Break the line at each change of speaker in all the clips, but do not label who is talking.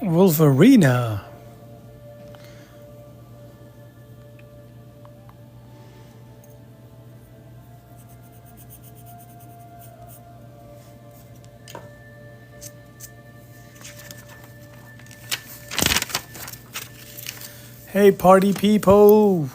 Wolverina. Hey, party people.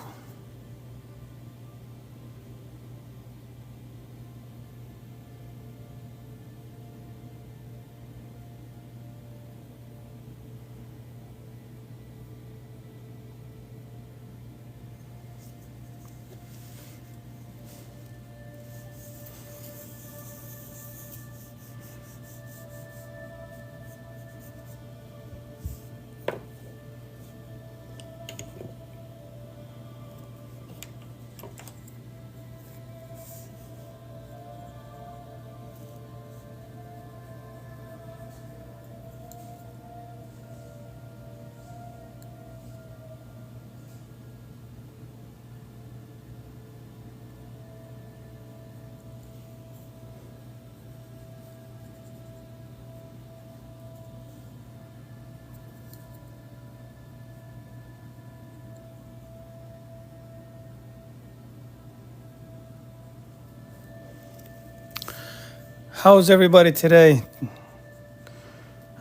How's everybody today?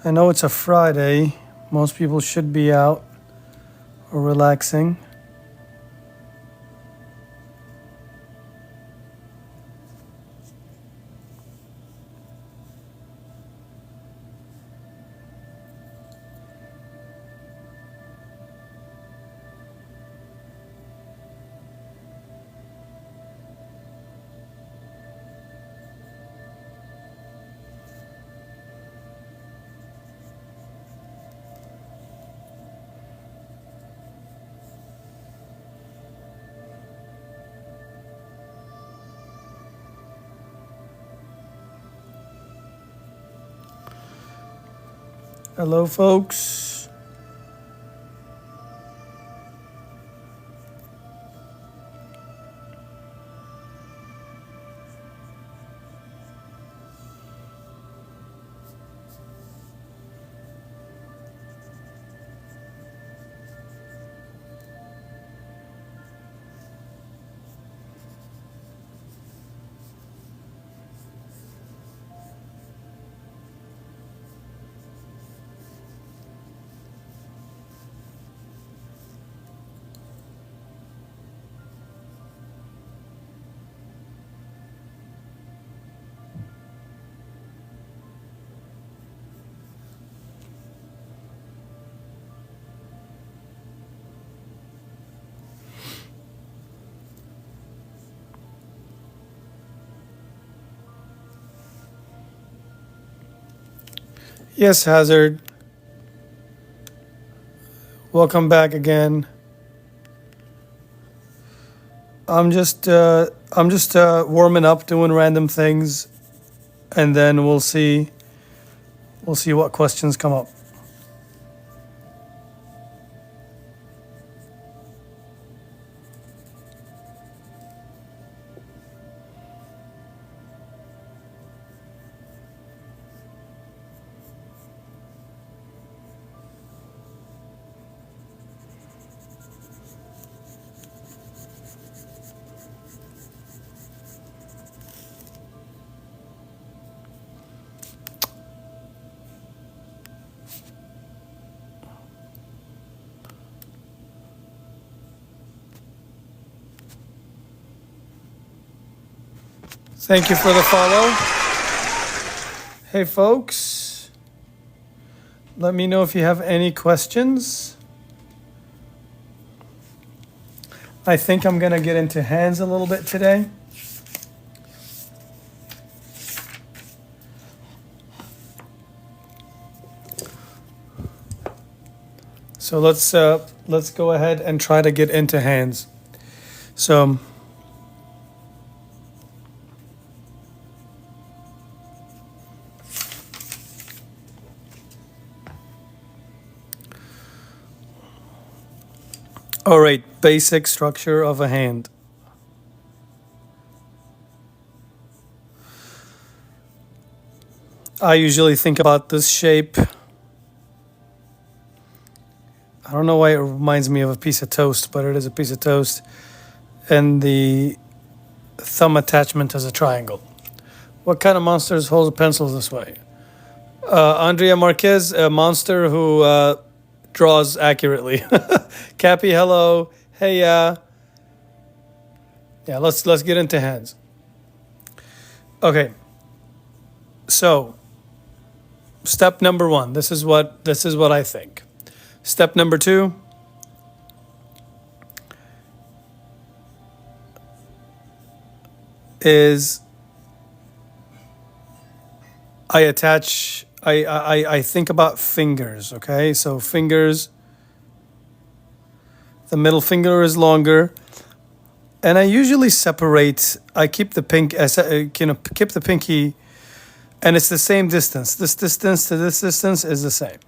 I know it's a Friday. Most people should be out or relaxing. Hello, folks. Yes, Hazard. Welcome back again. I'm just warming up, doing random things, and then we'll see what questions come up. Thank you for the follow. Hey, folks. Let me know if you have any questions. I think I'm going to get into hands a little bit today. So let's go ahead and try to get into hands. So all right, basic structure of a hand. I usually think about this shape I don't know why it reminds me of a piece of toast, but it is a piece of toast. And the thumb attachment is a triangle. What kind of monsters hold pencils this way? Andrea Marquez, a monster who draws accurately. Cappy, hello. Hey, yeah, let's get into hands. Okay. So, step number 1. This is what I think. Step number 2. Is I think about fingers, okay? So fingers, the middle finger is longer, and I usually separate. I keep the keep the pinky, and it's the same distance. This distance to this distance is the same.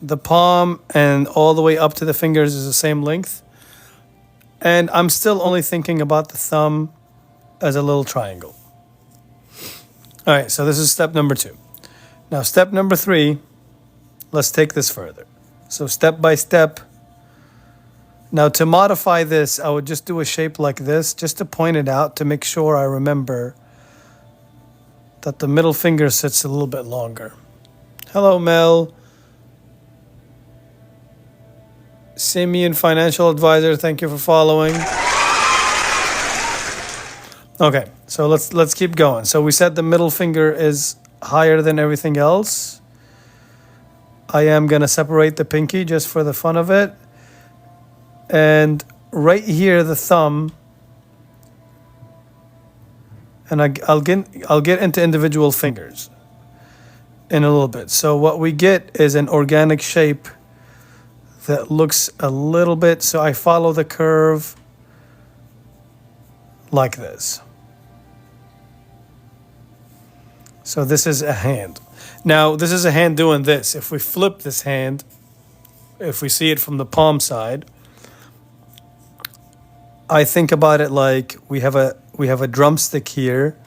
The palm and all the way up to the fingers is the same length, and I'm still only thinking about the thumb as a little triangle. All right, so this is step number 2. Now, step number 3, let's take this further. So step by step. Now, to modify this, I would just do a shape like this, just to point it out, to make sure I remember that the middle finger sits a little bit longer. Hello, Mel. Simeon, financial advisor, thank you for following. Okay, so let's keep going. So we said the middle finger is higher than everything else. I am going to separate the pinky just for the fun of it. And right here, the thumb, and I'll get into individual fingers in a little bit. So what we get is an organic shape that looks a little bit, so I follow the curve like this. So this is a hand. Now, this is a hand doing this. If we flip this hand, if we see it from the palm side, I think about it like we have a drumstick here.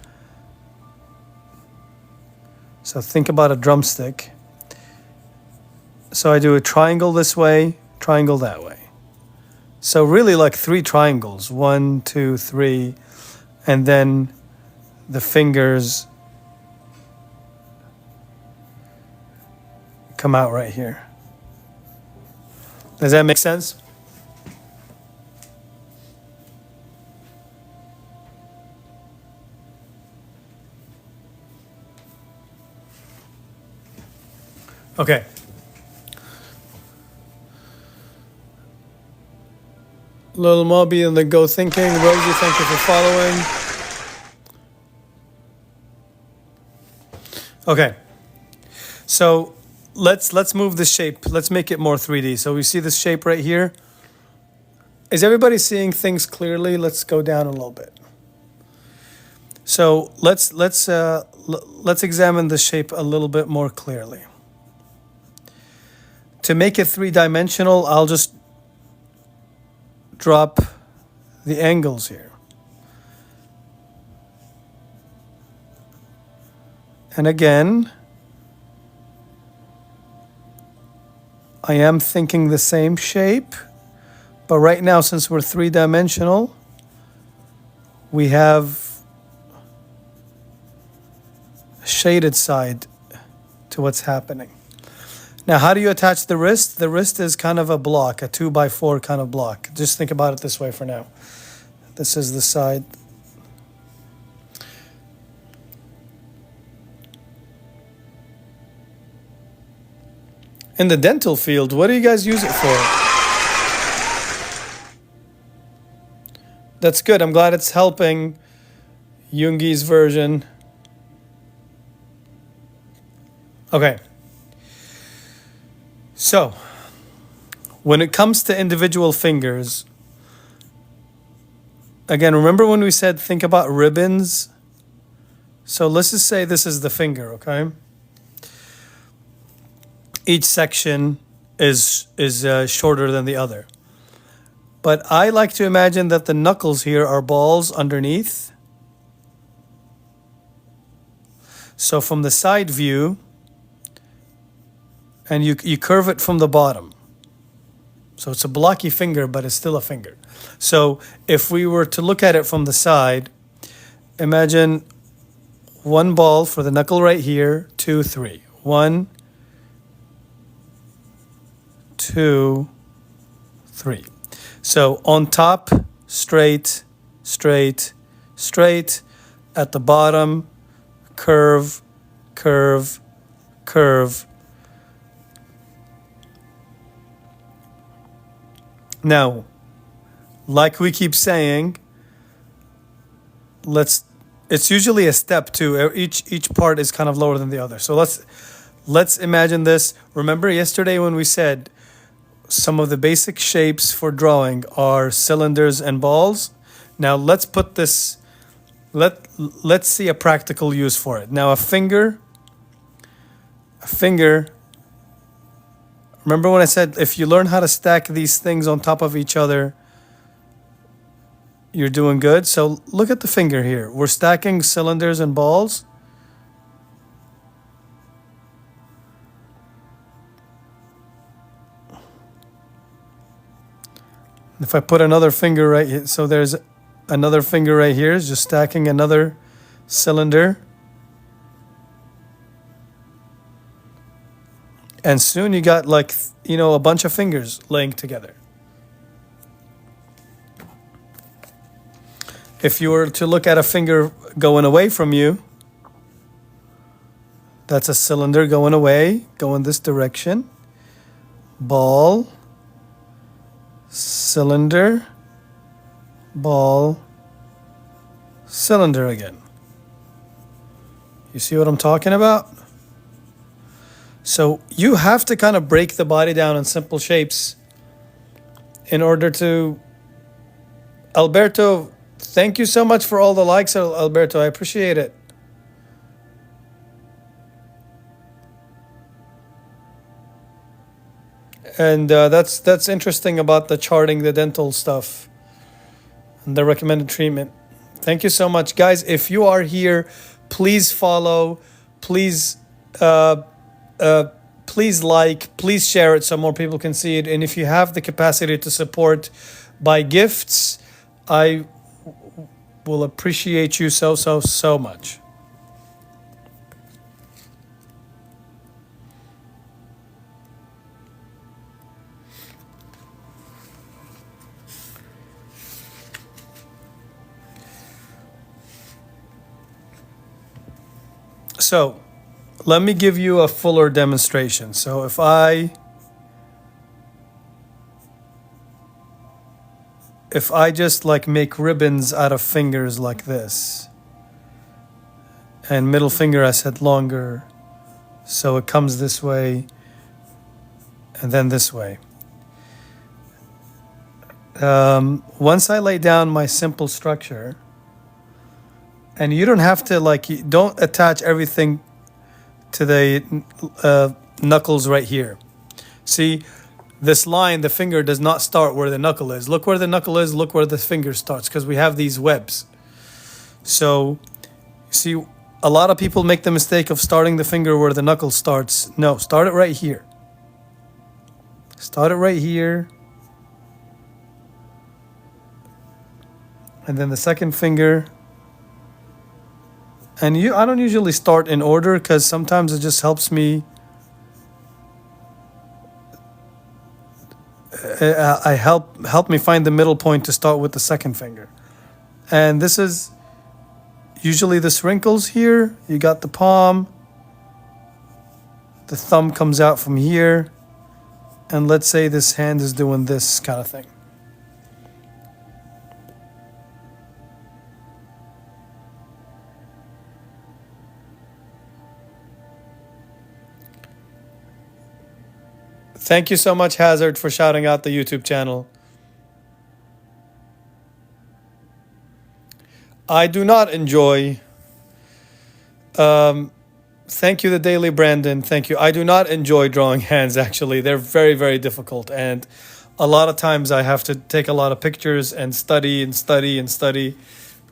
So think about a drumstick. So I do a triangle this way, triangle that way. So really like 3 triangles, 1, 2, 3, and then the fingers come out right here. Does that make sense? Okay. Little Mobby and the Go Thinking. Rosie, thank you for following. Okay. So let's move the shape. Let's make it more 3D. So we see this shape right here. Is everybody seeing things clearly? Let's go down a little bit. So let's examine the shape a little bit more clearly. To make it 3-dimensional, I'll just drop the angles here. And again, I am thinking the same shape, but right now, since we're 3-dimensional, we have a shaded side to what's happening. Now, how do you attach the wrist? The wrist is kind of a block, a 2x4 kind of block. Just think about it this way for now. This is the side. In the dental field, what do you guys use it for? That's good. I'm glad it's helping Jungi's version. Okay. So, when it comes to individual fingers, again, remember when we said think about ribbons? So let's just say this is the finger, okay? Each section is shorter than the other. But I like to imagine that the knuckles here are balls underneath. So from the side view, and you curve it from the bottom. So it's a blocky finger, but it's still a finger. So if we were to look at it from the side, imagine one ball for the knuckle right here, 2, 3. 1, 2, 3. So on top, straight, straight, straight. At the bottom, curve, curve, curve. Now, like we keep saying, it's usually a step too. Each part is kind of lower than the other. So let's imagine this. Remember yesterday when we said some of the basic shapes for drawing are cylinders and balls? Now let's put this, let's see a practical use for it. Now a finger, remember when I said if you learn how to stack these things on top of each other, you're doing good. So look at the finger here. We're stacking cylinders and balls. If I put another finger right here, so there's another finger right here, is just stacking another cylinder. And soon you got like, a bunch of fingers laying together. If you were to look at a finger going away from you, that's a cylinder going away, going this direction. Ball, cylinder, ball, cylinder again. You see what I'm talking about? So you have to kind of break the body down in simple shapes in order to... Alberto, thank you so much for all the likes, Alberto. I appreciate it. And that's interesting about the charting, the dental stuff, and the recommended treatment. Thank you so much, guys. If you are here, please follow, please please like, please share it so more people can see it. And if you have the capacity to support by gifts, I will appreciate you so much. So let me give you a fuller demonstration. So if I just like make ribbons out of fingers like this, and middle finger I said longer, so it comes this way and then this way. Once I lay down my simple structure, and you don't have to don't attach everything to the knuckles right here. See, this line, the finger does not start where the knuckle is. Look where the knuckle is, look where the finger starts, because we have these webs. So, see, a lot of people make the mistake of starting the finger where the knuckle starts. No, start it right here. Start it right here. And then the second finger. And I don't usually start in order because sometimes it just helps me. Help me find the middle point to start with the second finger. And this is usually this wrinkles here. You got the palm. The thumb comes out from here. And let's say this hand is doing this kind of thing. Thank you so much, Hazard, for shouting out the YouTube channel. I do not enjoy... thank you, the Daily Brandon. Thank you. I do not enjoy drawing hands, actually. They're very, very difficult. And a lot of times I have to take a lot of pictures and study and study and study.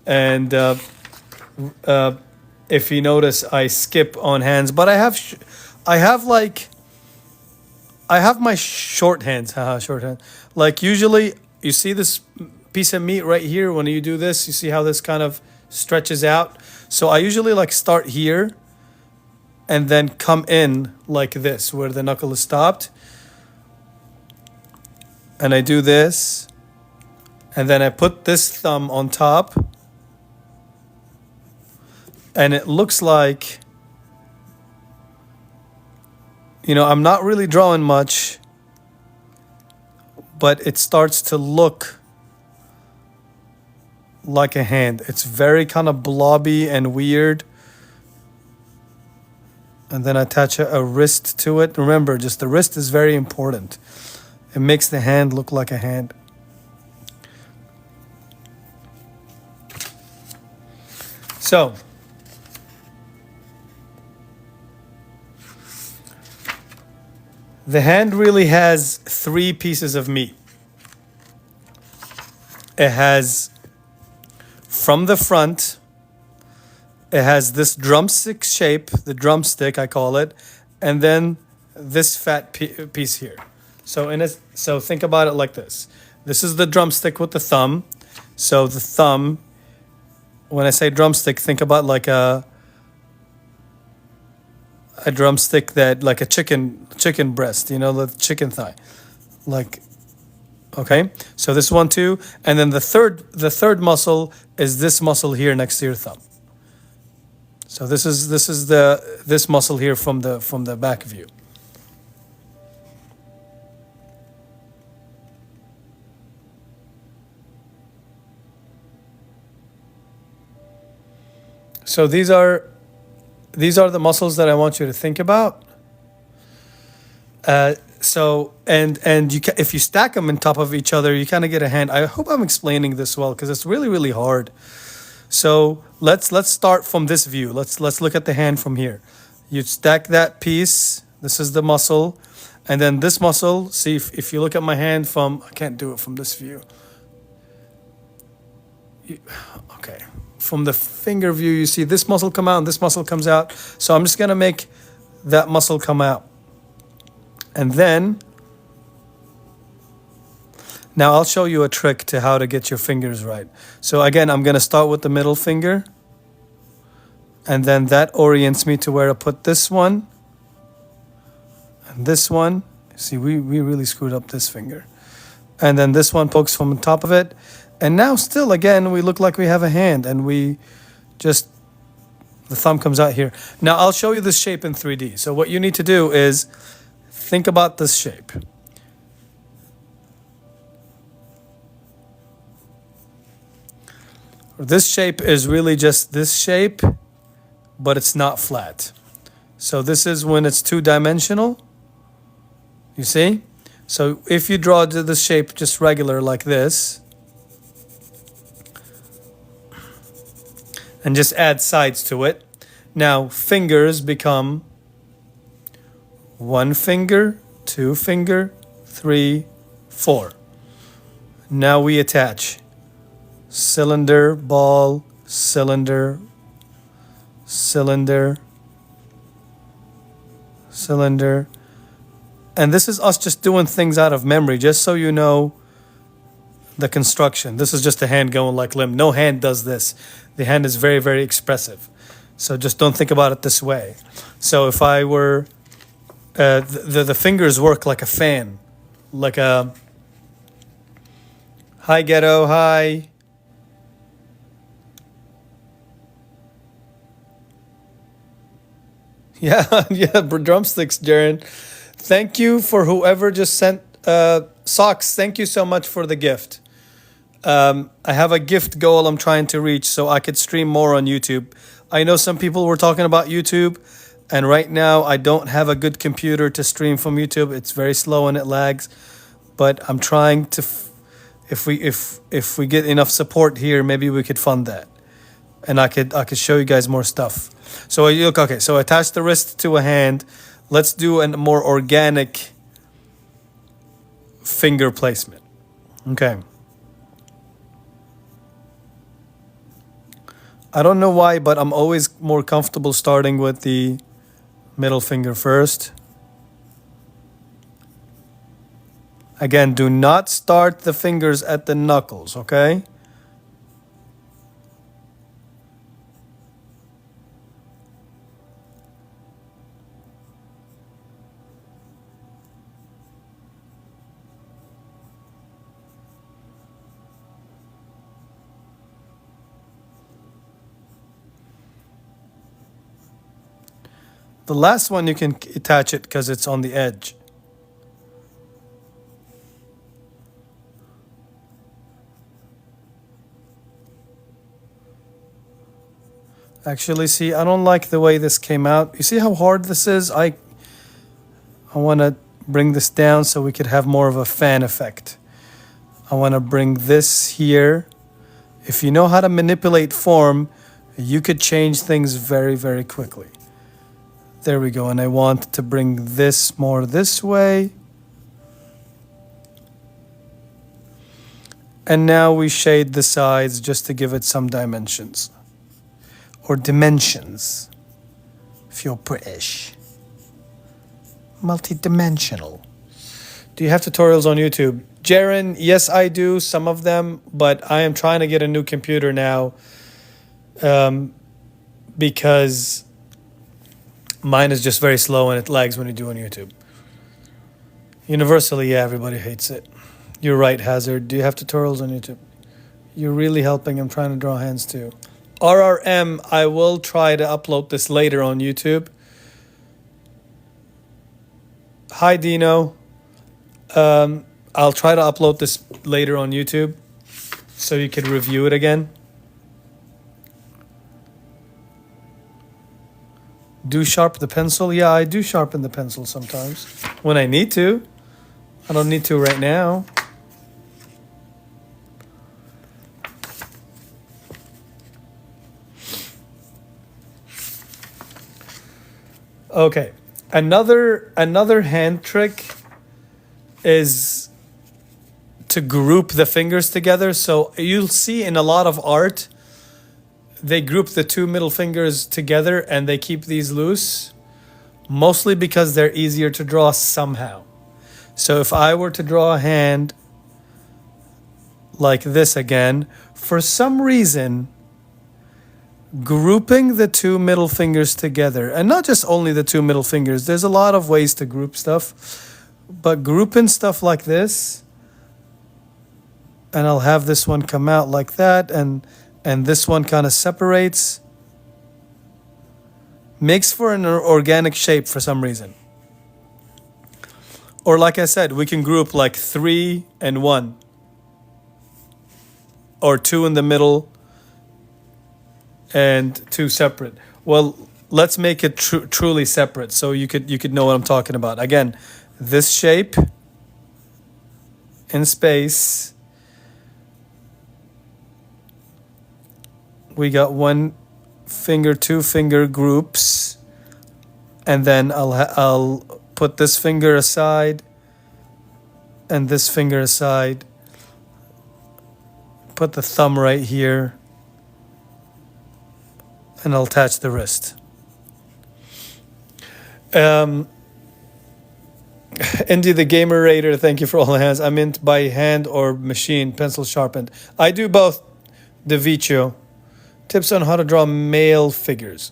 And if you notice, I skip on hands. But I have I have my short hands, haha, shorthand. Like usually, you see this piece of meat right here. When you do this, you see how this kind of stretches out. So I usually like start here, and then come in like this, where the knuckle is stopped, and I do this, and then I put this thumb on top, and it looks like, you know, I'm not really drawing much, but it starts to look like a hand. It's very kind of blobby and weird. And then attach a wrist to it. Remember, just the wrist is very important. It makes the hand look like a hand. So, the hand really has 3 pieces of meat. It has, from the front, it has this drumstick shape, the drumstick I call it, and then this fat piece here. So think about it like this. This is the drumstick with the thumb. So the thumb, when I say drumstick, think about like a drumstick that, like a chicken breast, you know, the chicken thigh. Like, okay, so this one too, and then the third muscle is this muscle here next to your thumb. So this is this muscle here from the back view. So these are the muscles that I want you to think about. So if you stack them on top of each other, you kind of get a hand. I hope I'm explaining this well, because it's really hard. So let's start from this view. Let's look at the hand from here. You stack that piece. This is the muscle, and then this muscle. See, if you look at my hand from, I can't do it from this view. Okay, from the finger view, you see this muscle come out and this muscle comes out. So I'm just gonna make that muscle come out, and then now I'll show you a trick to how to get your fingers right. So again, I'm gonna start with the middle finger, and then that orients me to where to put this one and this one. See, we really screwed up this finger, and then this one pokes from the top of it. And now still, again, we look like we have a hand, and we just, the thumb comes out here. Now I'll show you this shape in 3D. So what you need to do is think about this shape. This shape is really just this shape, but it's not flat. So this is when it's 2-dimensional. You see? So if you draw the shape just regular like this, and just add sides to it. Now fingers become 1 finger, 2 finger, 3, 4. Now we attach cylinder, ball, cylinder, cylinder, cylinder. And this is us just doing things out of memory, just so you know the construction. This is just a hand going like limb. No hand does this. The hand is very expressive. So just don't think about it this way. So if I were, the fingers work like a fan, like a, hi ghetto, hi. Yeah, yeah, drumsticks, Jaren. Thank you for whoever just sent socks. Thank you so much for the gift. I have a gift goal I'm trying to reach so I could stream more on YouTube. I know some people were talking about YouTube, and right now I don't have a good computer to stream from YouTube. It's very slow and it lags, but I'm trying to. If we get enough support here, maybe we could fund that, and I could show you guys more stuff. So you look, okay. So attach the wrist to a hand. Let's do a more organic finger placement. Okay. I don't know why, but I'm always more comfortable starting with the middle finger first. Again, do not start the fingers at the knuckles, okay? The last one you can attach it because it's on the edge. Actually, see, I don't like the way this came out. You see how hard this is? I want to bring this down so we could have more of a fan effect. I want to bring this here. If you know how to manipulate form, you could change things very, very quickly. There we go. And I want to bring this more this way. And now we shade the sides just to give it some dimensions. Or dimensions, if you're British. Multi-dimensional. Do you have tutorials on YouTube? Jaren, yes I do, some of them, but I am trying to get a new computer now because mine is just very slow and it lags when you do on YouTube. Universally, yeah, everybody hates it. You're right, Hazard. Do you have tutorials on YouTube? You're really helping. I'm trying to draw hands too. RRM, I will try to upload this later on YouTube. Hi, Dino. I'll try to upload this later on YouTube so you can review it again. Do sharpen the pencil? Yeah, I do sharpen the pencil sometimes when I need to. I don't need to right now. Okay, another hand trick is to group the fingers together. So you'll see in a lot of art, they group the two middle fingers together and they keep these loose, mostly because they're easier to draw somehow. So if I were to draw a hand like this again, for some reason, grouping the two middle fingers together, and not just only the two middle fingers, there's a lot of ways to group stuff, but grouping stuff like this, and I'll have this one come out like that, and this one kind of separates, makes for an organic shape for some reason. Or like I said, we can group like 3 and 1, or 2 in the middle and 2 separate. Well, let's make it truly separate so you could know what I'm talking about. Again, this shape in space. We got 1 finger, 2 finger groups, and then I'll put this finger aside and this finger aside. Put the thumb right here, and I'll attach the wrist. Indy the Gamer Raider, thank you for all the hands. I meant by hand or machine, pencil sharpened. I do both, DeVicio. Tips on how to draw male figures.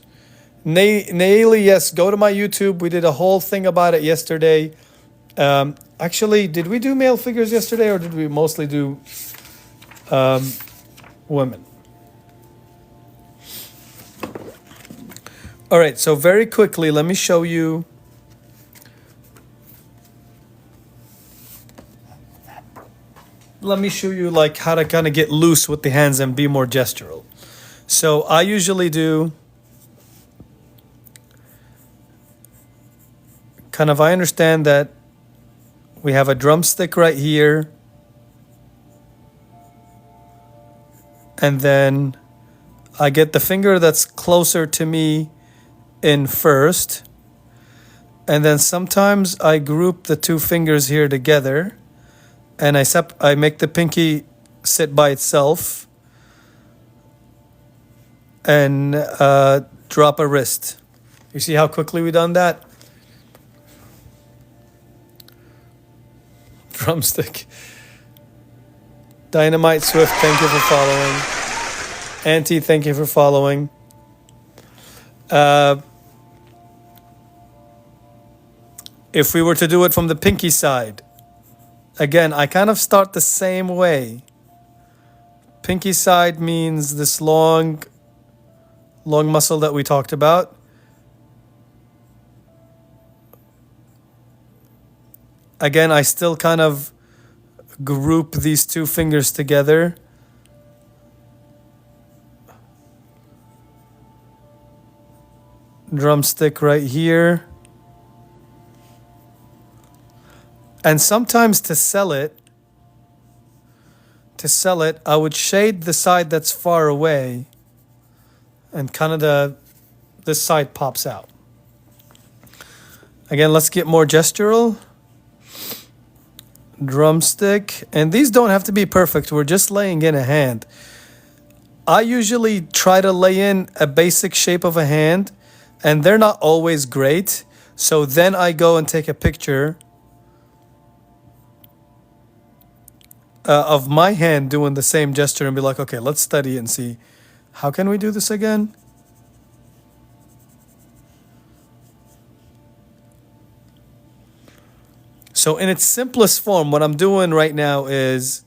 Naily, yes, go to my YouTube. We did a whole thing about it yesterday. Actually, did we do male figures yesterday, or did we mostly do women? All right, so very quickly, let me show you. Let me show you like how to kind of get loose with the hands and be more gestural. So I usually do kind of, I understand that we have a drumstick right here, and then I get the finger that's closer to me in first, and then sometimes I group the 2 fingers here together, and I make the pinky sit by itself, and drop a wrist. You see how quickly we done that? Drumstick. Dynamite Swift, thank you for following. Auntie, thank you for following. If we were to do it from the pinky side, again, I kind of start the same way. Pinky side means this long muscle that we talked about. Again, I still kind of group these two fingers together. Drumstick right here. And sometimes to sell it, I would shade the side that's far away, and kind of this side pops out. Again, let's get more gestural. Drumstick, and these don't have to be perfect. We're just laying in a hand. I usually try to lay in a basic shape of a hand, and they're not always great. So then I go and take a picture of my hand doing the same gesture and be like, okay, let's study and see how can we do this again. So in its simplest form, what I'm doing right now is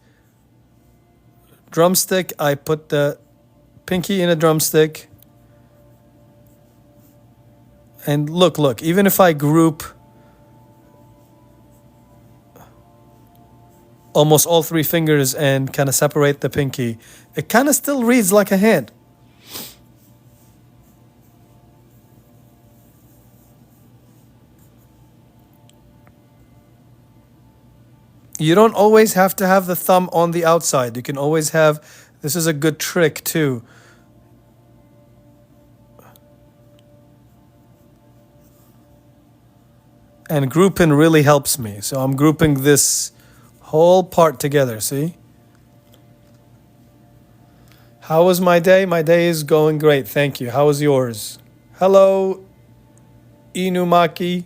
drumstick. I put the pinky in a drumstick. And look, even if I group almost all three fingers and kind of separate the pinky, it kind of still reads like a hand. You don't always have to have the thumb on the outside. You can always have, this is a good trick too. And grouping really helps me. So I'm grouping this whole part together, see? How was my day? My day is going great, thank you. How was yours? Hello, Inumaki.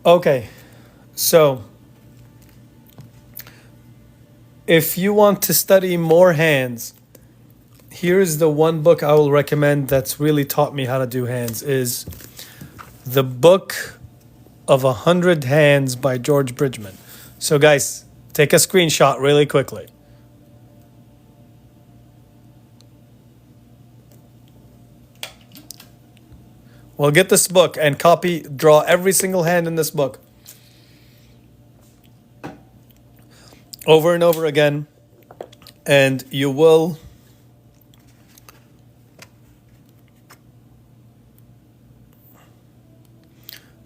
Okay, so if you want to study more hands, here's the one book I will recommend that's really taught me how to do hands is The Book of 100 Hands by George Bridgman. So guys, take a screenshot really quickly. Well, get this book and draw every single hand in this book. Over and over again. And you will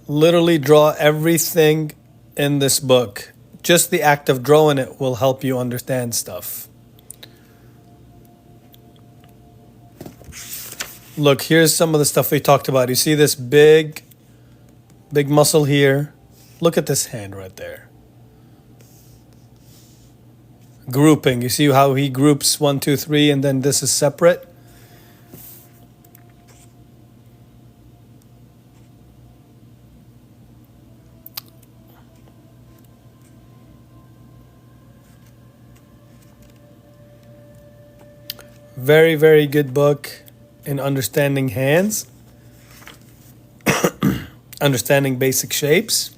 literally draw everything in this book. Just the act of drawing it will help you understand stuff. Look, here's some of the stuff we talked about. You see this big muscle here? Look at this hand right there. Grouping. You see how he groups 1, 2, 3, and then this is separate? Very, very good book in understanding hands, understanding basic shapes.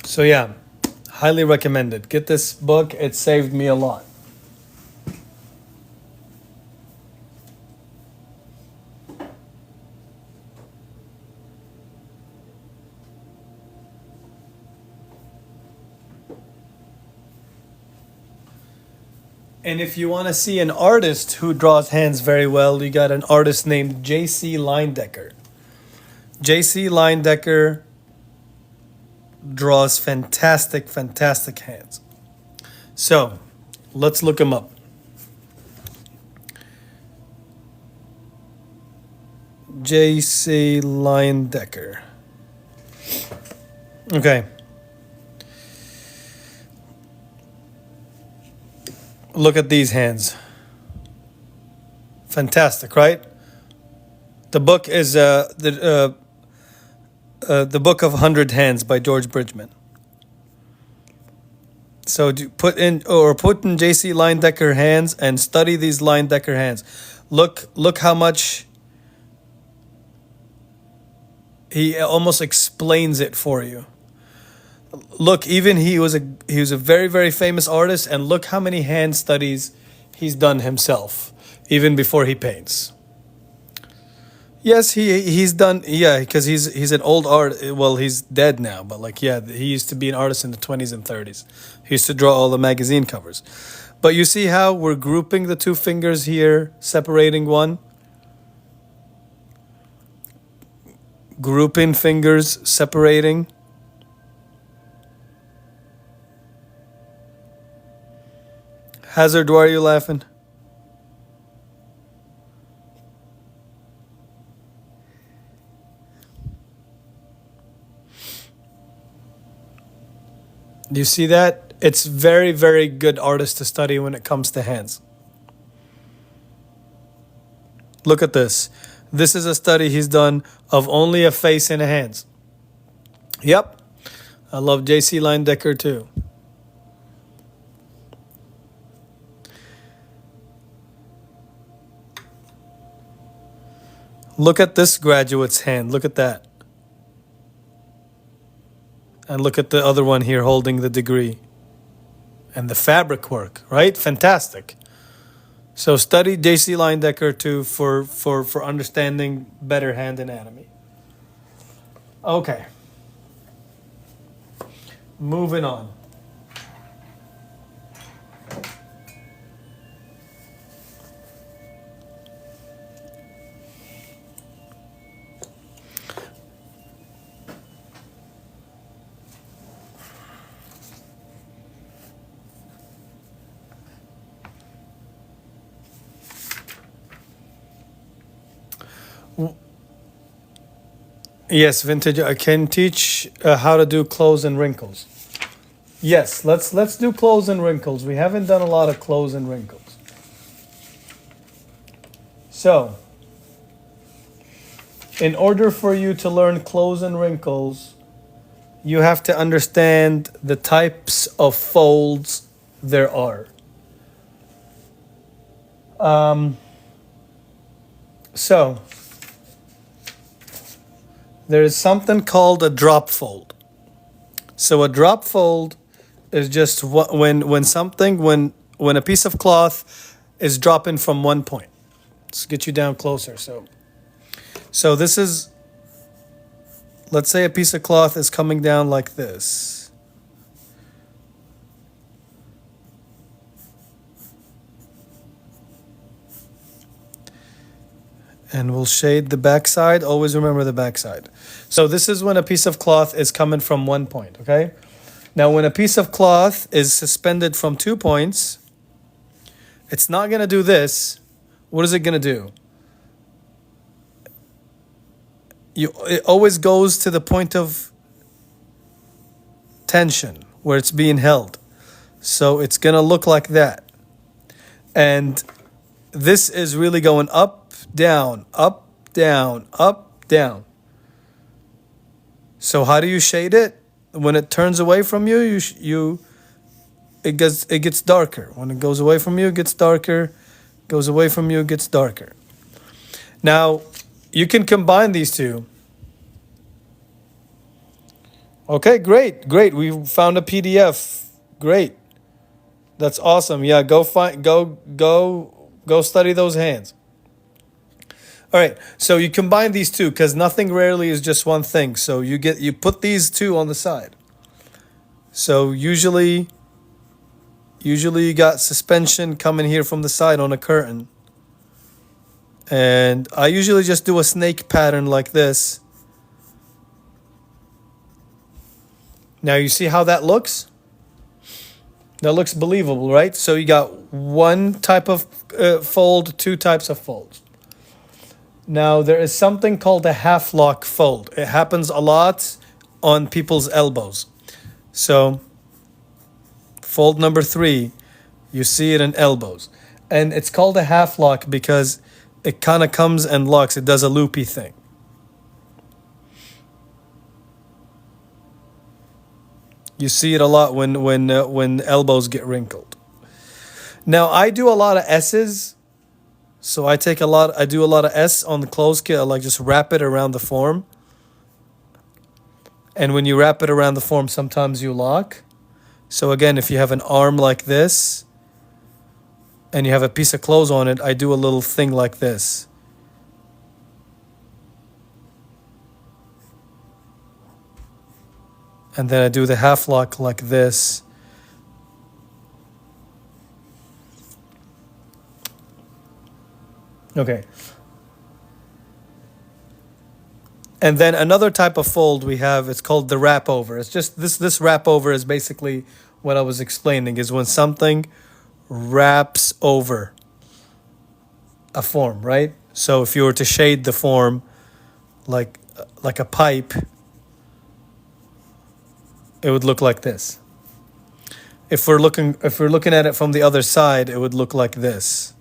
So yeah, highly recommended. Get this book. It saved me a lot. And if you want to see an artist who draws hands very well, you got an artist named J.C. Leyendecker. J.C. Leyendecker draws fantastic, fantastic hands. So, let's look him up. J.C. Leyendecker. Okay. Look at these hands. Fantastic, right? The book is the Book of 100 Hands by George Bridgman. So put in J.C. Leyendecker hands and study these Leyendecker hands. Look how much he almost explains it for you. Look, even he was a very, very famous artist, and look how many hand studies he's done himself, even before he paints. Yes, he's done, yeah, because he's an old art. Well, he's dead now, but like, yeah, he used to be an artist in the 20s and 30s. He used to draw all the magazine covers. But you see how we're grouping the two fingers here, separating one? Grouping fingers, separating. Hazard, why are you laughing? Do you see that? It's very, very good artist to study when it comes to hands. Look at this. This is a study he's done of only a face and a hands. Yep. I love J.C. Leyendecker too. Look at this graduate's hand. Look at that. And look at the other one here holding the degree. And the fabric work, right? Fantastic. So study J.C. Leyendecker too for understanding better hand anatomy. Okay. Moving on. Yes, vintage. I can teach how to do clothes and wrinkles. Yes, let's do clothes and wrinkles. We haven't done a lot of clothes and wrinkles. So, in order for you to learn clothes and wrinkles, you have to understand the types of folds there are. So, there is something called a drop fold. So a drop fold is just when a piece of cloth is dropping from one point. Let's get you down closer. So this is, let's say a piece of cloth is coming down like this. And we'll shade the backside. Always remember the backside. So this is when a piece of cloth is coming from one point, okay? Now when a piece of cloth is suspended from 2 points, it's not going to do this. What is it going to do? It always goes to the point of tension where it's being held. So it's going to look like that. And this is really going up, down, up, down, up, down. So how do you shade it? When it turns away from you, it gets darker. When it goes away from you, it gets darker. Goes away from you, it gets darker. Now, you can combine these two. Okay, great. We found a PDF. Great. That's awesome. Yeah, go study those hands. All right, so you combine these two because nothing rarely is just one thing. So you put these two on the side. So usually you got suspension coming here from the side on a curtain. And I usually just do a snake pattern like this. Now you see how that looks? That looks believable, right? So you got one type of fold, two types of folds. Now there is something called a half lock fold. It happens a lot on people's elbows. So fold number 3, you see it in elbows. And it's called a half lock because it kind of comes and locks. It does a loopy thing. You see it a lot when elbows get wrinkled. Now I do a lot of S's, so I do a lot of S on the clothes kit. I like just wrap it around the form. And when you wrap it around the form, sometimes you lock. So again, if you have an arm like this and you have a piece of clothes on it, I do a little thing like this. And then I do the half lock like this. Okay. And then another type of fold we have, it's called the wrap over. It's just this wrap over is basically what I was explaining, is when something wraps over a form, right? So if you were to shade the form like a pipe, it would look like this. If we're looking at it from the other side, it would look like this.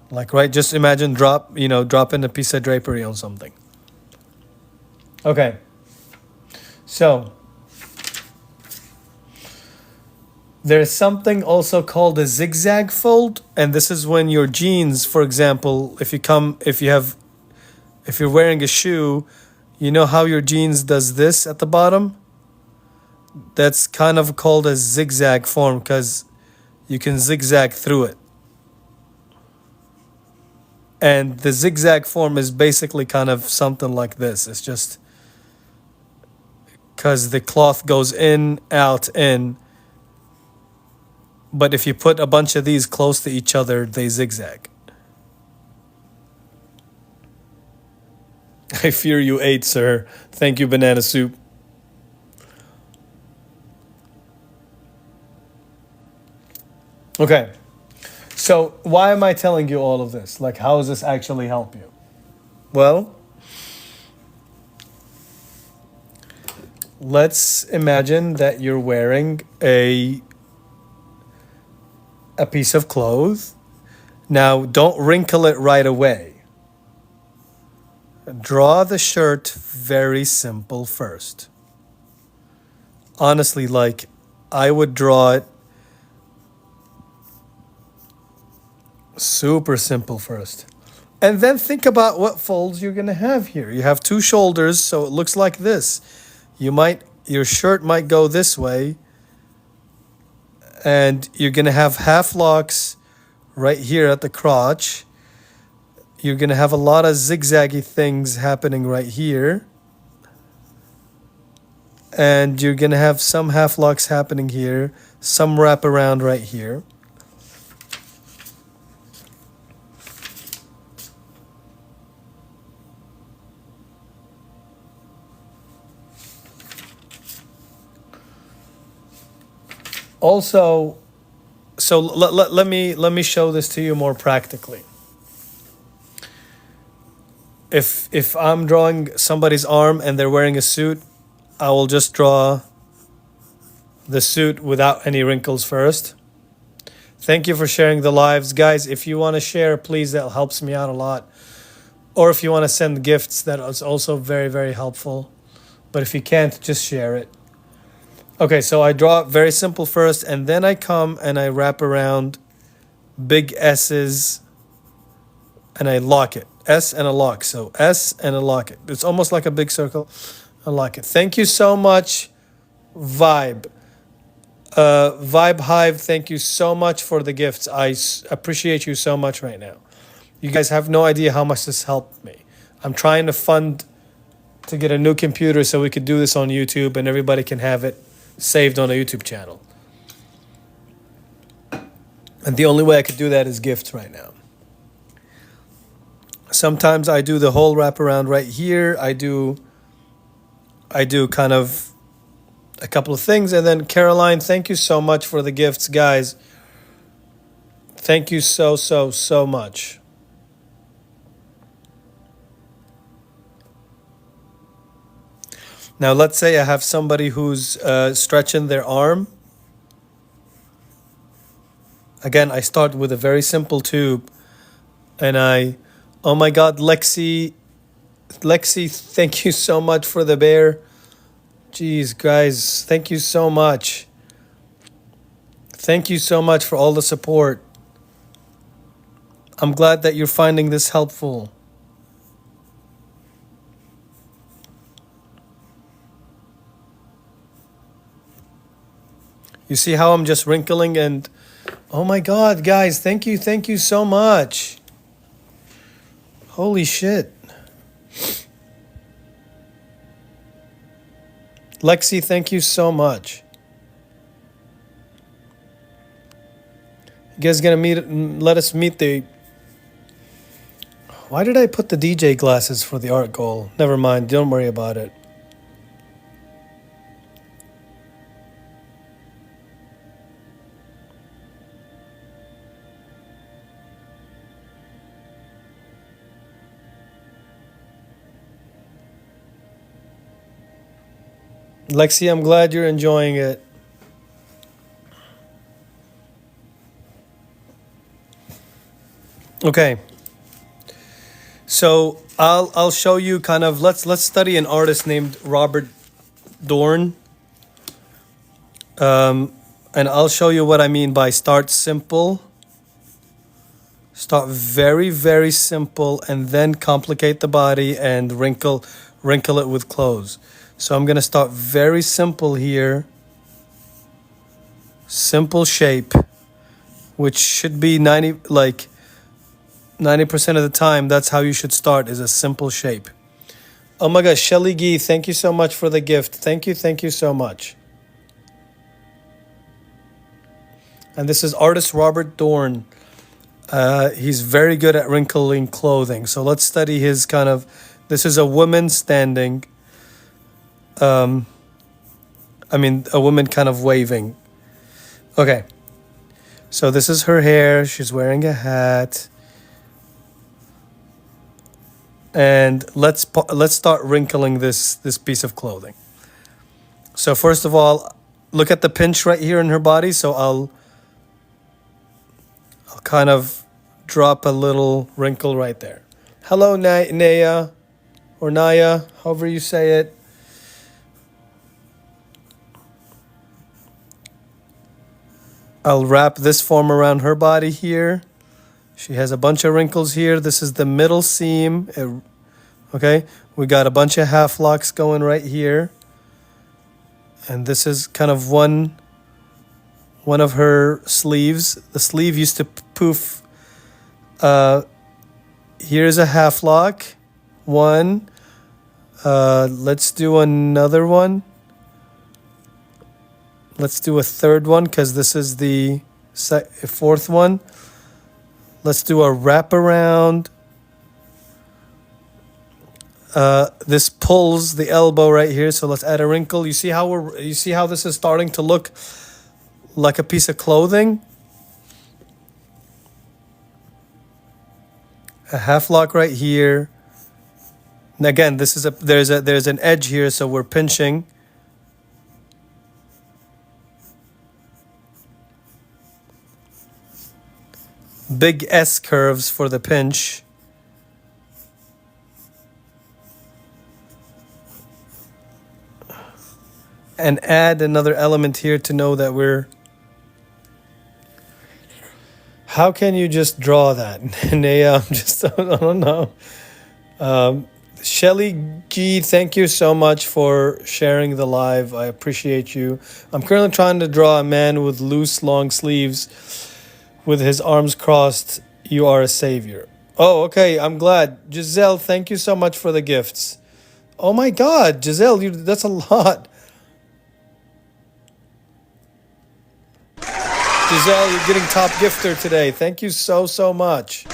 Like, right, just imagine dropping a piece of drapery on something. Okay. So there's something also called a zigzag fold, and this is when your jeans, for example, if you're wearing a shoe, you know how your jeans does this at the bottom? That's kind of called a zigzag form because you can zigzag through it. And the zigzag form is basically kind of something like this. It's just because the cloth goes in, out, in. But if you put a bunch of these close to each other, they zigzag. I fear you ate, sir. Thank you, banana soup. Okay. So why am I telling you all of this? Like, how does this actually help you? Well, let's imagine that you're wearing a piece of cloth. Now, don't wrinkle it right away. Draw the shirt very simple first. Honestly, like, I would draw it super simple first. And then think about what folds you're going to have here. You have 2 shoulders, so it looks like this. Your shirt might go this way, and you're going to have half locks right here at the crotch. You're going to have a lot of zigzaggy things happening right here. And you're going to have some half locks happening here, some wrap around right here. Also, so let me show this to you more practically. If I'm drawing somebody's arm and they're wearing a suit, I will just draw the suit without any wrinkles first. Thank you for sharing the lives, guys. If you want to share, please, that helps me out a lot. Or if you want to send gifts, that is also very, very helpful. But if you can't, just share it. Okay, so I draw very simple first, and then I come and I wrap around big S's and I lock it. S and a lock. So S and a lock it. It's almost like a big circle. I lock it. Thank you so much, Vibe. Vibe Hive, thank you so much for the gifts. I appreciate you so much right now. You guys have no idea how much this helped me. I'm trying to fund to get a new computer so we could do this on YouTube and everybody can have it saved on a YouTube channel. And the only way I could do that is gifts right now. Sometimes I do the whole wraparound right here. I do kind of a couple of things. And then Caroline, thank you so much for the gifts, guys. Thank you so much. Now, let's say I have somebody who's stretching their arm. Again, I start with a very simple tube, and oh my God, Lexi, thank you so much for the bear. Jeez, guys, thank you so much. Thank you so much for all the support. I'm glad that you're finding this helpful. You see how I'm just wrinkling and oh my God, guys, thank you so much. Holy shit. Lexi, thank you so much. You guys gonna let us meet the. Why did I put the DJ glasses for the art goal? Never mind, don't worry about it. Lexi, I'm glad you're enjoying it. Okay. So I'll show you kind of let's study an artist named Robert Dorn. And I'll show you what I mean by start simple. Start very, very simple and then complicate the body and wrinkle it with clothes. So I'm gonna start very simple here. Simple shape, which should be 90% of the time, that's how you should start, is a simple shape. Oh my gosh, Shelly Gee, thank you so much for the gift. Thank you so much. And this is artist Robert Dorn. He's very good at wrinkling clothing. So let's study his kind of. This is a woman standing. A woman kind of waving. Okay. So this is her hair. She's wearing a hat. And let's start wrinkling this piece of clothing. So first of all, look at the pinch right here in her body. So I'll kind of drop a little wrinkle right there. Hello, Naya, or Naya, however you say it. I'll wrap this form around her body here. She has a bunch of wrinkles here. This is the middle seam. Okay, we got a bunch of half locks going right here. And this is kind of one of her sleeves. The sleeve used to poof. Here's a half lock. One. Let's do another one. Let's do a third one because this is the fourth one. Let's do a wraparound. This pulls the elbow right here, so let's add a wrinkle. You see how this is starting to look like a piece of clothing? A half lock right here. And again, this is there's an edge here, so we're pinching. Big S curves for the pinch. And add another element here to know that we're. How can you just draw that? Naya, I don't know. Shelly G, thank you so much for sharing the live. I appreciate you. I'm currently trying to draw a man with loose, long sleeves with his arms crossed. You are a savior. Oh, okay. I'm glad. Giselle, thank you so much for the gifts. Oh my God, Giselle, that's a lot. Giselle, you're getting top gifter today. Thank you so much.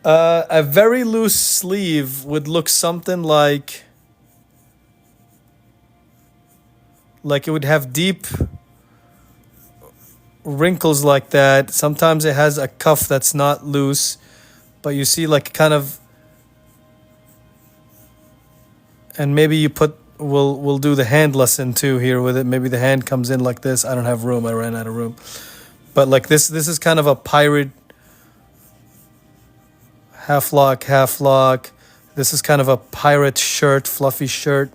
A very loose sleeve would look something like Like it would have deep wrinkles like that. Sometimes it has a cuff that's not loose, but you see like kind of, and maybe you put, we'll do the hand lesson too here with it. Maybe the hand comes in like this. I don't have room. I ran out of room. But like this is kind of a pirate half lock, half lock. This is kind of a pirate shirt, fluffy shirt.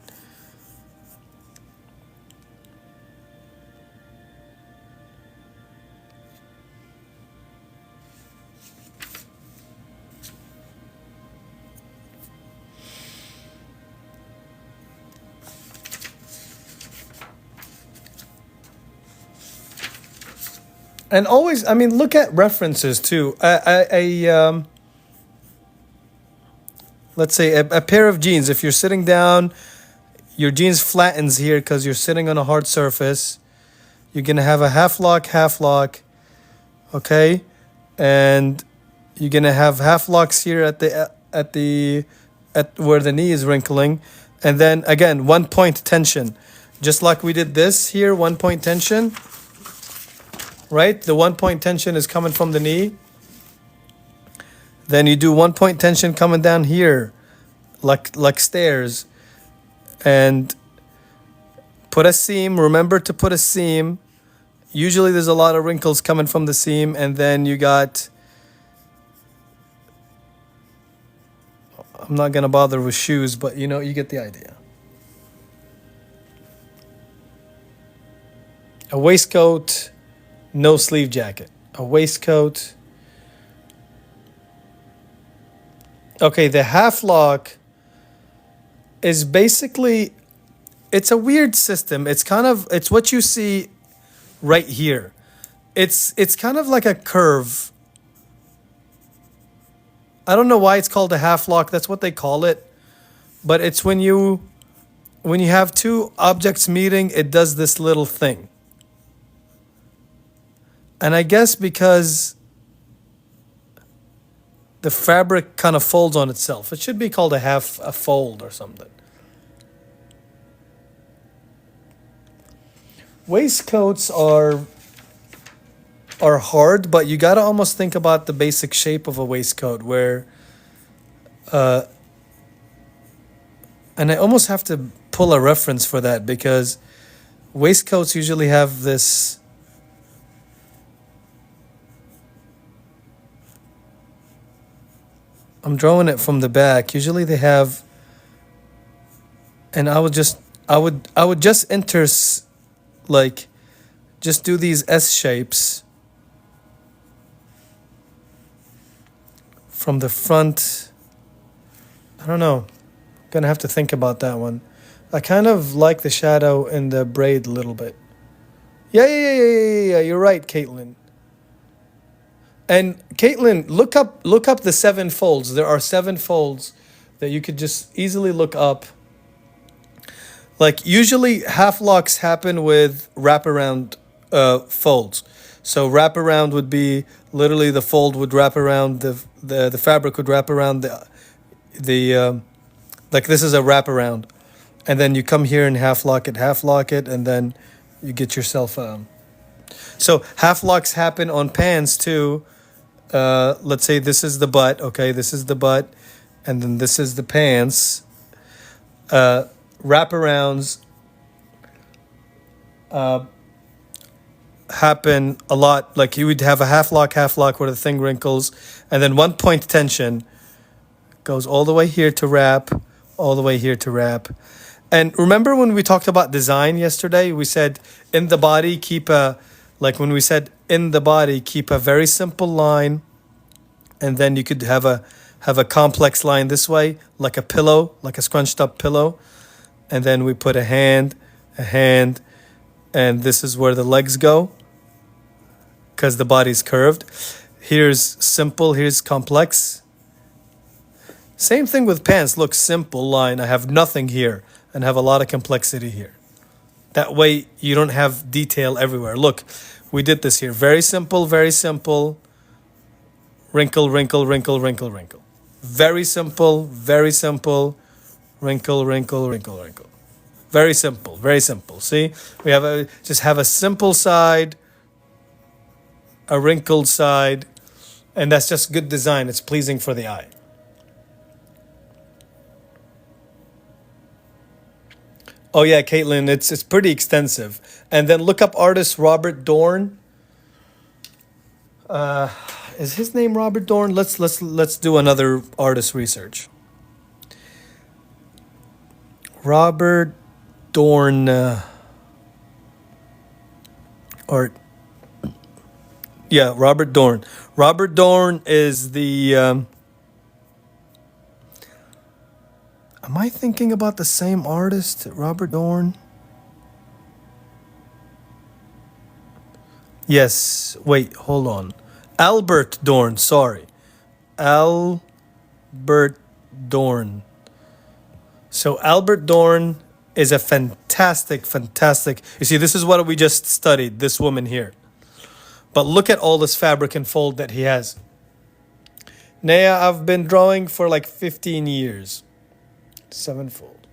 And always, I mean, look at references too. Let's say a pair of jeans. If you're sitting down, your jeans flattens here because you're sitting on a hard surface. You're gonna have a half lock, okay, and you're gonna have half locks here at where the knee is wrinkling, and then again 1 point tension, just like we did this here. 1 point tension, right? The 1 point tension is coming from the knee. Then you do 1 point tension coming down here, like stairs, and put a seam. Remember to put a seam. Usually there's a lot of wrinkles coming from the seam, and then you got, I'm not gonna bother with shoes, but you know, you get the idea. A waistcoat, no sleeve jacket. A waistcoat. Okay, the half lock is basically, it's a weird system. It's kind of, it's what you see right here. It's kind of like a curve. I don't know why it's called a half lock. That's what they call it. But it's when you have two objects meeting, it does this little thing. And I guess because the fabric kind of folds on itself, it should be called a fold or something. Waistcoats are hard, but you gotta almost think about the basic shape of a waistcoat where, and I almost have to pull a reference for that because waistcoats usually have this. I'm drawing it from the back. Usually they have, and I would just enter like, just do these S shapes from the front. I don't know. Gonna have to think about that one. I kind of like the shadow in the braid a little bit. Yeah. You're right, Caitlin. And Caitlin, look up the 7 folds. There are 7 folds that you could just easily look up. Like usually half locks happen with wraparound folds. So wraparound would be literally the fold would wrap around the fabric would wrap around the like this is a wraparound, and then you come here and half lock it, and then you get yourself so half locks happen on pants too. Let's say this is the butt. Okay, this is the butt, and then this is the pants. Wraparounds happen a lot. Like you would have a half lock where the thing wrinkles, and then 1 point tension goes all the way here to wrap, all the way here to wrap. And remember when we talked about design yesterday, we said in the body keep a, like when we said in the body keep a very simple line, and then you could have a complex line this way, like a pillow, like a scrunched up pillow. And then we put a hand, and this is where the legs go because the body's curved. Here's simple, here's complex. Same thing with pants. Look, simple line. I have nothing here and have a lot of complexity here. That way you don't have detail everywhere. Look, we did this here. Very simple, very simple. Wrinkle, wrinkle, wrinkle, wrinkle, wrinkle. Very simple, very simple. Wrinkle, wrinkle, wrinkle, wrinkle. Very simple, very simple. See, we have just have a simple side, a wrinkled side, and that's just good design. It's pleasing for the eye. Oh yeah, Caitlin, it's pretty extensive. And then look up artist Robert Dorn. Is his name Robert Dorn? Let's do another artist research. Robert Dorn, or yeah, Robert Dorn. Robert Dorn is the. Am I thinking about the same artist, Robert Dorn? Yes. Wait, hold on. Albert Dorn. Sorry, Albert Dorn. So Albert Dorn is a fantastic. You see, this is what we just studied. This woman here. But look at all this fabric and fold that he has. Naya, I've been drawing for like 15 years. Sevenfold.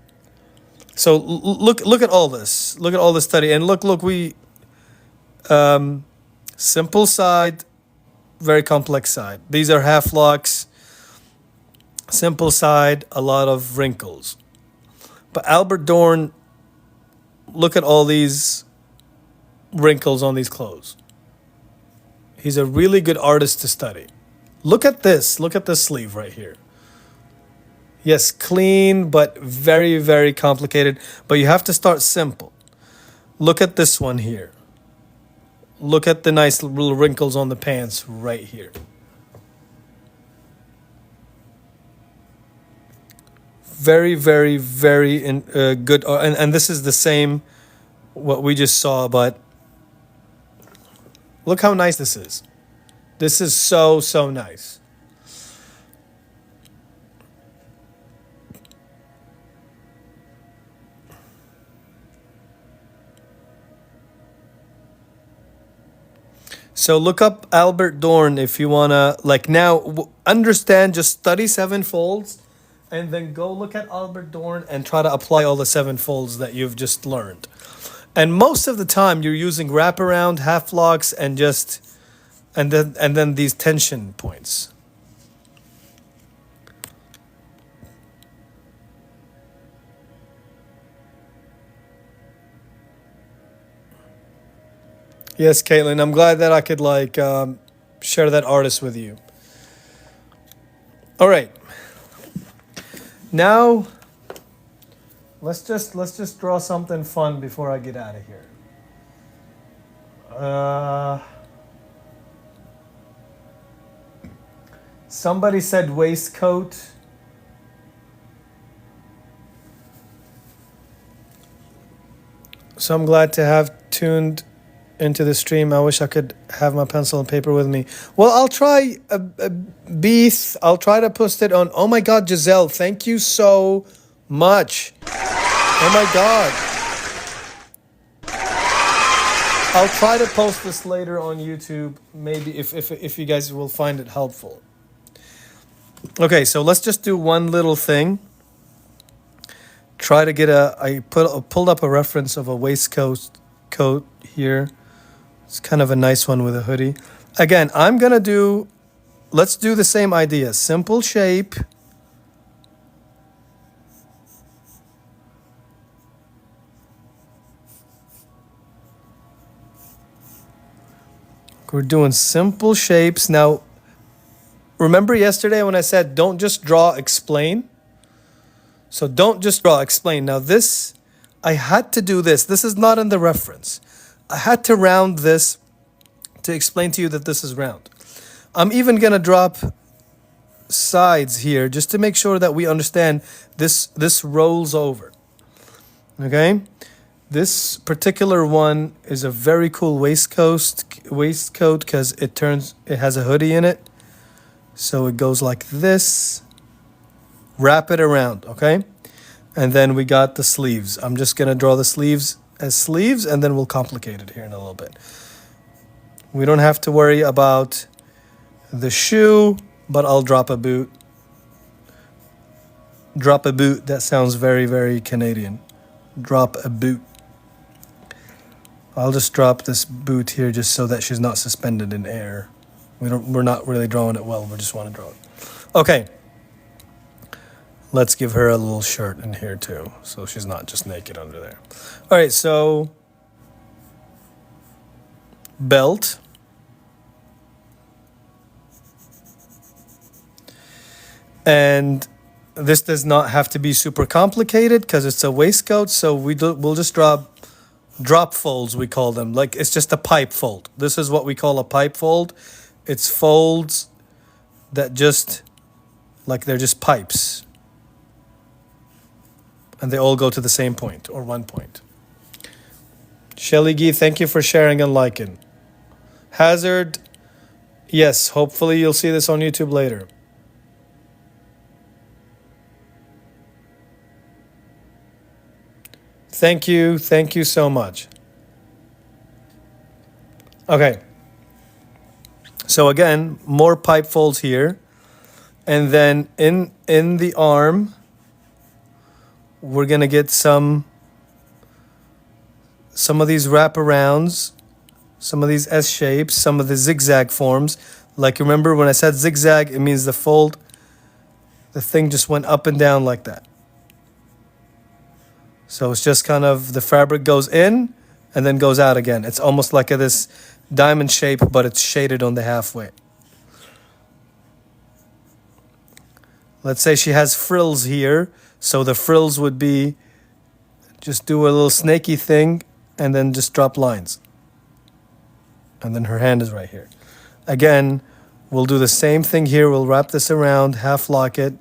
So look at all this. Look at all this study. And look, we simple side, very complex side. These are half locks. Simple side, a lot of wrinkles. But Albert Dorn, look at all these wrinkles on these clothes. He's a really good artist to study. Look at this. Look at this sleeve right here. Yes, clean, but very complicated. But you have to start simple. Look at this one here. Look at the nice little wrinkles on the pants right here. Very good. And this is the same, what we just saw, but look how nice this is. This is so nice. So look up Albert Dorn if you wanna, like, now understand, just study seven folds and then go look at Albert Dorn and try to apply all the seven folds that you've just learned. And most of the time you're using wraparound, half locks, and then these tension points. Yes, Caitlin, I'm glad that I could share that artist with you. All right. Now let's just draw something fun before I get out of here. Somebody said waistcoat. So I'm glad to have tuned into the stream. I wish I could have my pencil and paper with me. Well, I'll try Beef. I'll try to post it on. Oh my God, Giselle, thank you so much. Oh my God. I'll try to post this later on YouTube, maybe if you guys will find it helpful. Okay, so let's just do one little thing. Try to get I pulled up a reference of a waistcoat coat here. It's kind of a nice one with a hoodie. Again, let's do the same idea. Simple shape. We're doing simple shapes. Now, remember yesterday when I said don't just draw, explain? So don't just draw, explain. Now this, I had to do this. This is not in the reference. I had to round this to explain to you that this is round. I'm even going to drop sides here just to make sure that we understand this rolls over. Okay? This particular one is a very cool waistcoat because it has a hoodie in it. So it goes like this. Wrap it around, okay? And then we got the sleeves. I'm just going to draw the sleeves as sleeves, and then we'll complicate it here in a little bit. We don't have to worry about the shoe, but I'll drop a boot. Drop a boot, that sounds very Canadian. drop a boot. I'll just drop this boot here just so that she's not suspended in air. We're not really drawing it well. We just want to draw it. Okay. Let's give her a little shirt in here too, so she's not just naked under there. All right, so belt. And this does not have to be super complicated because it's a waistcoat, so we'll just drop folds, we call them. Like, it's just a pipe fold. This is what we call a pipe fold. It's folds that just, like, they're just pipes. And they all go to the same point or one point. Shelly Gee, thank you for sharing and liking. Hazard, yes, hopefully you'll see this on YouTube later. Thank you so much. Okay. So again, more pipe folds here. And then in the arm, we're going to get some of these wraparounds, some of these S shapes, some of the zigzag forms. Like, remember when I said zigzag, it means the thing just went up and down like that. So it's just kind of the fabric goes in and then goes out again. It's almost like this diamond shape, but it's shaded on the halfway. Let's say she has frills here. So the frills would be just do a little snaky thing and then just drop lines. And then her hand is right here. Again, we'll do the same thing here. We'll wrap this around, half lock it.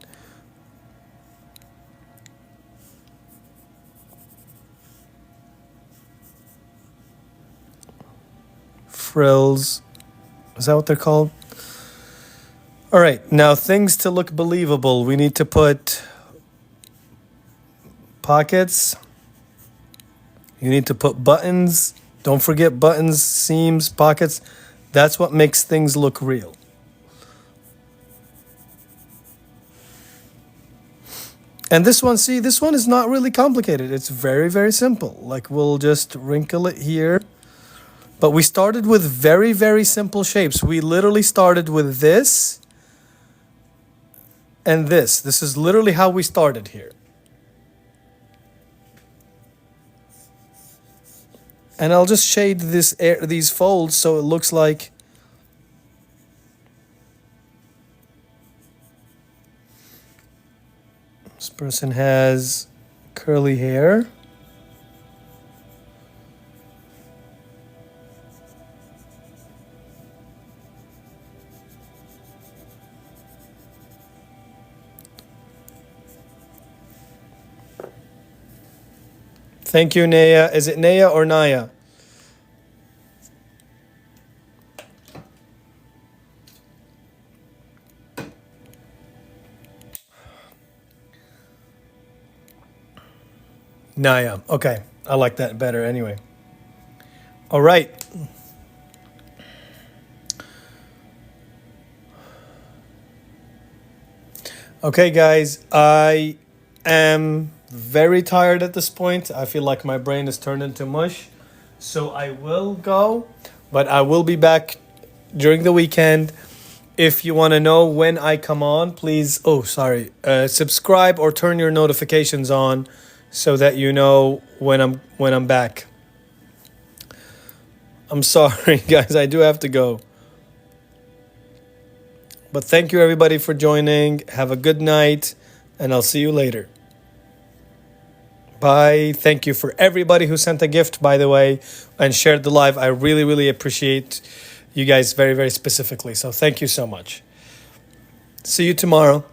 Frills. Is that what they're called? All right. Now, things to look believable. We need to put pockets. You need to put buttons. Don't forget buttons, seams, pockets. That's what makes things look real. And this one, see, this one is not really complicated. It's very, very simple. Like, we'll just wrinkle it here. But we started with very, very simple shapes. We literally started with this and this. This is literally how we started here. And I'll just shade these folds so it looks like this person has curly hair. Thank you, Naya. Is it Naya or Naya? Naya. Okay. I like that better anyway. All right. Okay, guys. I am very tired at this point. I feel like my brain is turned into mush. So I will go, but I will be back during the weekend. If you want to know when I come on, please, subscribe or turn your notifications on so that you know when I'm back. I'm sorry, guys, I do have to go. But thank you everybody for joining. Have a good night, and I'll see you later. Bye. Thank you for everybody who sent a gift, by the way, and shared the live. I really, really appreciate you guys very, very specifically. So thank you so much. See you tomorrow.